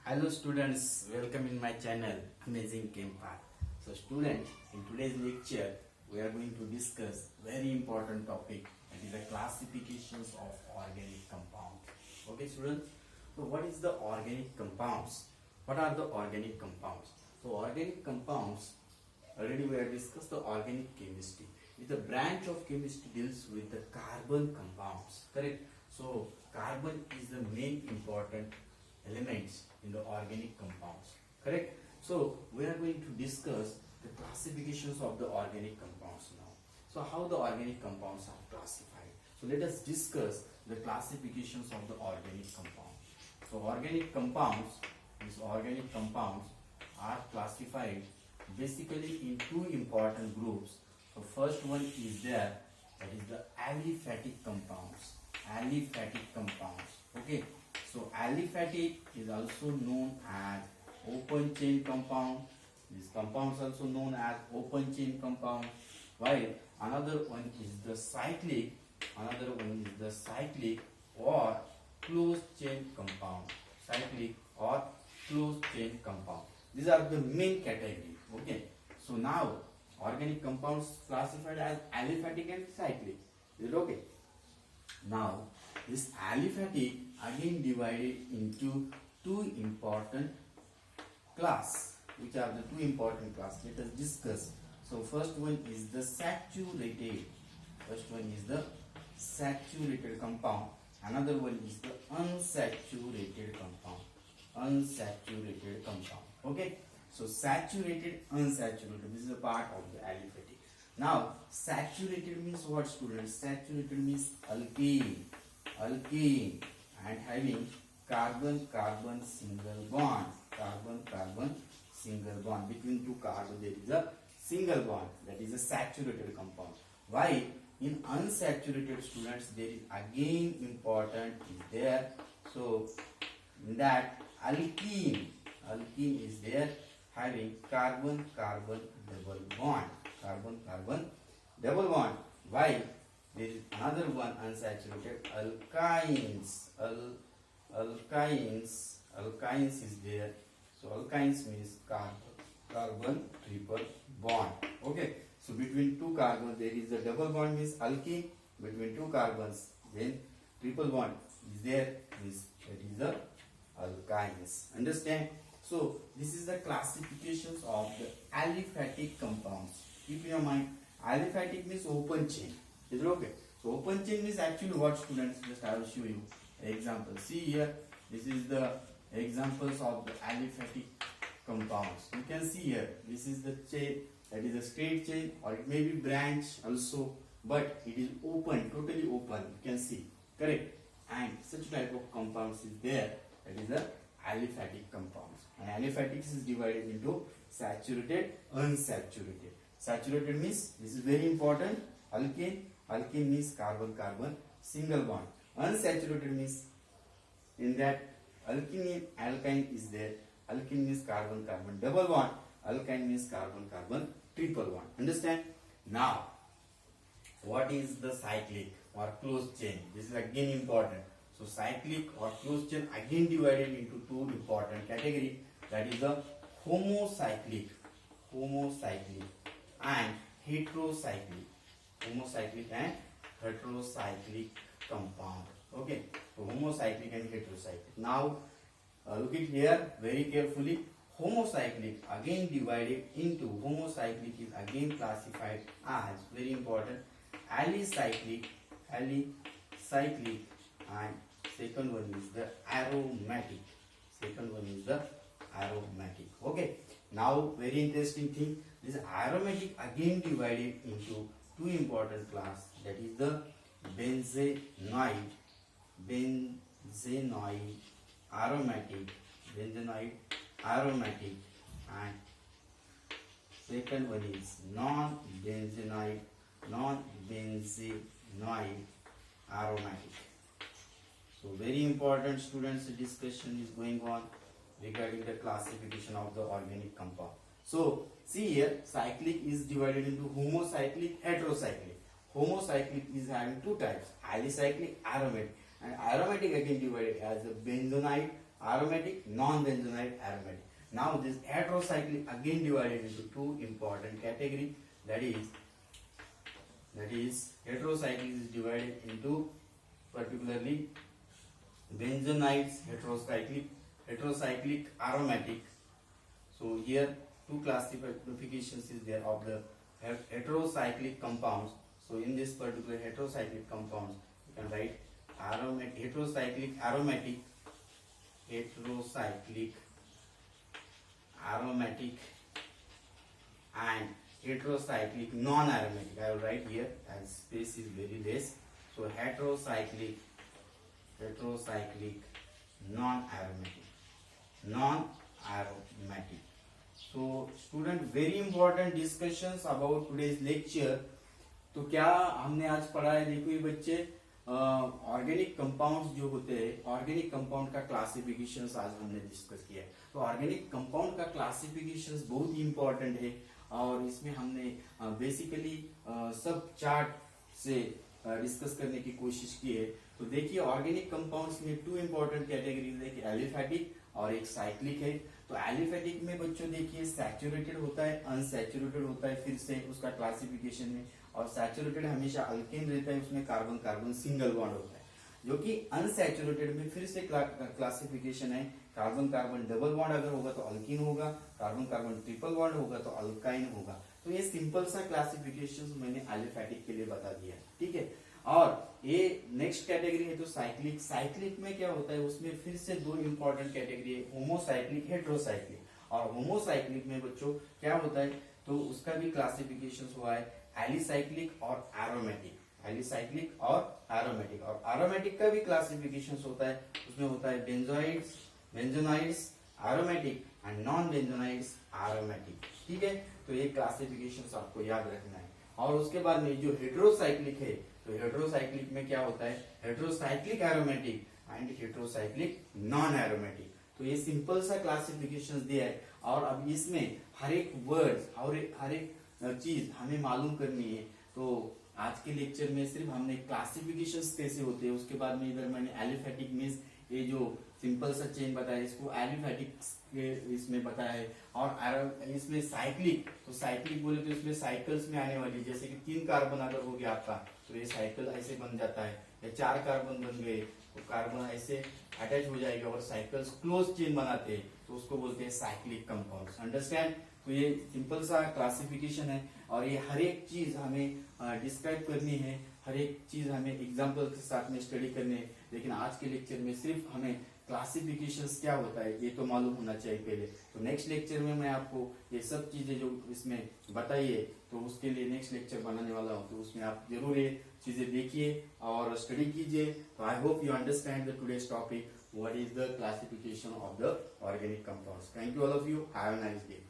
Hello students, welcome in my channel Amazing Chem Path. So students, in today's lecture we are going to discuss very important topic, that is the classifications of organic compounds. Okay students, so what is the organic compounds? What are the organic compounds? So organic compounds, already we have discussed the organic chemistry. It's a branch of chemistry deals with the carbon compounds, correct? So carbon is the main important elements in the organic compounds, correct? So we are going to discuss the classifications of the organic compounds now. So how the organic compounds are classified? So let us discuss the classifications of the organic compounds. So organic compounds, these organic compounds are classified basically in two important groups. So first one is there, that is the aliphatic compounds. Aliphatic compounds, okay? So aliphatic is also known as open chain compound. This compound is also known as open chain compound. While another one is the cyclic, or closed chain compound. Cyclic or closed chain compound. These are the main category. Okay. So now organic compounds classified as aliphatic and cyclic. Is it okay? Now this aliphatic again divided into two important class. Which are the two important class? Let us discuss. So first one is the saturated. Compound. Another one is the unsaturated compound. Okay. So saturated, unsaturated. This is a part of the aliphatic. Now saturated means what, students? Saturated means alkene and having carbon-carbon single bond. Carbon-carbon single bond. Between two carbon there is a single bond. That is a saturated compound. While in unsaturated, students, there is again important is there. So in that alkene is there, having carbon-carbon double bond. While there is another one unsaturated, alkynes is there. So alkynes means carbon triple bond. Okay. So between two carbons there is a double bond, means alkene. Between two carbons then triple bond is there, means that is the alkynes. Understand? So this is the classifications of the aliphatic compounds. Keep in your mind, aliphatic means open chain. Is it okay? So open chain means actually what, students? Just I will show you example. See here, this is the examples of the aliphatic compounds. You can see here, this is the chain, that is a straight chain, or it may be branch also, but it is open, totally open. You can see, correct? And such type of compounds is there, that is the aliphatic compounds. And aliphatic is divided into saturated, unsaturated. Saturated means, this is very important, alkene means carbon-carbon single bond. Unsaturated means in that alkyne is there. Alkene means carbon-carbon double bond. Alkyne means carbon-carbon triple bond. Understand? Now, what is the cyclic or closed chain? This is again important. So cyclic or closed chain again divided into two important category. That is the homocyclic and heterocyclic. Homocyclic and heterocyclic compound. Okay. So homocyclic and heterocyclic. Now look at here very carefully. Homocyclic again divided into, homocyclic is again classified as, very important, alicyclic, and second one is the aromatic. Okay. Now very interesting thing, this aromatic again divided into two important class, that is the benzenoid aromatic, and second one is non-benzenoid aromatic. So very important, students, discussion is going on regarding the classification of the organic compound. So see here, cyclic is divided into homocyclic, heterocyclic. Homocyclic is having two types, alicyclic, aromatic, and aromatic again divided as a benzoate aromatic, non-benzoyl aromatic. Now this heterocyclic again divided into two important category, that is heterocyclic is divided into particularly benzonides, heterocyclic aromatic. So here two classifications is there of the heterocyclic compounds. So in this particular heterocyclic compounds, you can write heterocyclic aromatic and heterocyclic non-aromatic. I will write here as space is very less. So heterocyclic non-aromatic. So student, very important discussions about today's lecture. तो क्या हमने आज पढ़ा है, देखो ये बच्चे organic compounds जो होते हैं, ऑर्गेनिक कंपाउंड का क्लासिफिकेशंस आज हमने डिस्कस किया है। तो ऑर्गेनिक कंपाउंड का क्लासिफिकेशंस बहुत ही इंपॉर्टेंट है और इसमें हमने बेसिकली सब चार्ट से डिस्कस करने की कोशिश की है। तो देखिए ऑर्गेनिक कंपाउंड्स में टू इंपॉर्टेंट कैटेगरीज है, कि एलिफेटिक और एक साइक्लिक है। तो एलिफेटिक में बच्चों देखिए सैचुरेटेड होता है, अनसैचुरेटेड होता है, फिर से उसका क्लासिफिकेशन में, और सैचुरेटेड हमेशा अल्केन रहता है, उसमें कार्बन कार्बन सिंगल बॉन्ड होता है। जो कि अनसैचुरेटेड में फिर से क्लासिफिकेशन है, कार्बन कार्बन डबल बॉन्ड अगर होगा तो अल्कीन होगा, कार्बन कार्बन ट्रिपल बॉन्ड होगा तो अल्काइन होगा। तो ये सिंपल सा क्लासिफिकेशन मैंने एलिफेटिक के लिए बता दिया, ठीक है। और ये नेक्स्ट कैटेगरी है तो साइक्लिक। साइक्लिक में क्या होता है, उसमें फिर से दो इंपॉर्टेंट कैटेगरी है, होमोसाइक्लिक, हेट्रोसाइक्लिक। और होमोसाइक्लिक में बच्चों क्या होता है, तो उसका भी क्लासिफिकेशन हुआ है एलिसाइक्लिक और एरोमेटिक। एलिसाइक्लिक और एरोमेटिक, और एरोमेटिक का भी क्लासिफिकेशन होता है, उसमें होता है बेंजोनाइड्स एरोमेटिक एंड नॉन बेंजोनाइड्स एरोमेटिक, ठीक है। तो ये क्लासिफिकेशन आपको याद रखना है। और उसके बाद में जो हेट्रोसाइक्लिक है, तो हेट्रोसाइक्लिक में क्या होता है, heterocyclic aromatic and heterocyclic non aromatic. तो ये सिंपल सा क्लासिफिकेशन दिया है। और अब इसमें हर एक वर्ड और हर एक चीज हमें मालूम करनी है। तो आज के लेक्चर में सिर्फ हमने क्लासिफिकेशंस कैसे होते हैं, उसके बाद में इधर मैंने एलिफेटिक मींस ये जो सिंपल सा चेन बताया, इसको एलिफेटिक इसमें बताया है। और इसमें साइक्लिक, तो साइक्लिक बोले तो इसमें साइकिल्स में आने वाली, जैसे कि 3 कार्बन अगर हो गया आपका तो ये साइकिल ऐसे बन जाता है, या 4 कार्बन बन गए तो कार्बन ऐसे अटैच हो जाएगा और साइकिल्स क्लोज चेन बनाते हैं, तो उसको बोलते हैं साइक्लिक कंपाउंड्स। अंडरस्टैंड। तो ये सिंपल सा क्लासिफिकेशन है और ये हर एक चीज हमें डिस्क्राइब करनी है, हर एक चीज हमें एग्जांपल के साथ में स्टडी करनी है। लेकिन आज के लेक्चर में सिर्फ हमें क्लासिफिकेशंस क्या होता है ये तो मालूम होना चाहिए पहले। तो नेक्स्ट लेक्चर में मैं आपको ये सब चीजें जो इसमें बताइए, तो उसके लिए नेक्स्ट लेक्चर बनाने वाला हूँ, तो उसमें आप जरूर ये चीजें देखिए और स्टडी कीजिए। तो I hope you understand the today's topic, what is the classification of the organic compounds. Thank you all of you, have a nice day.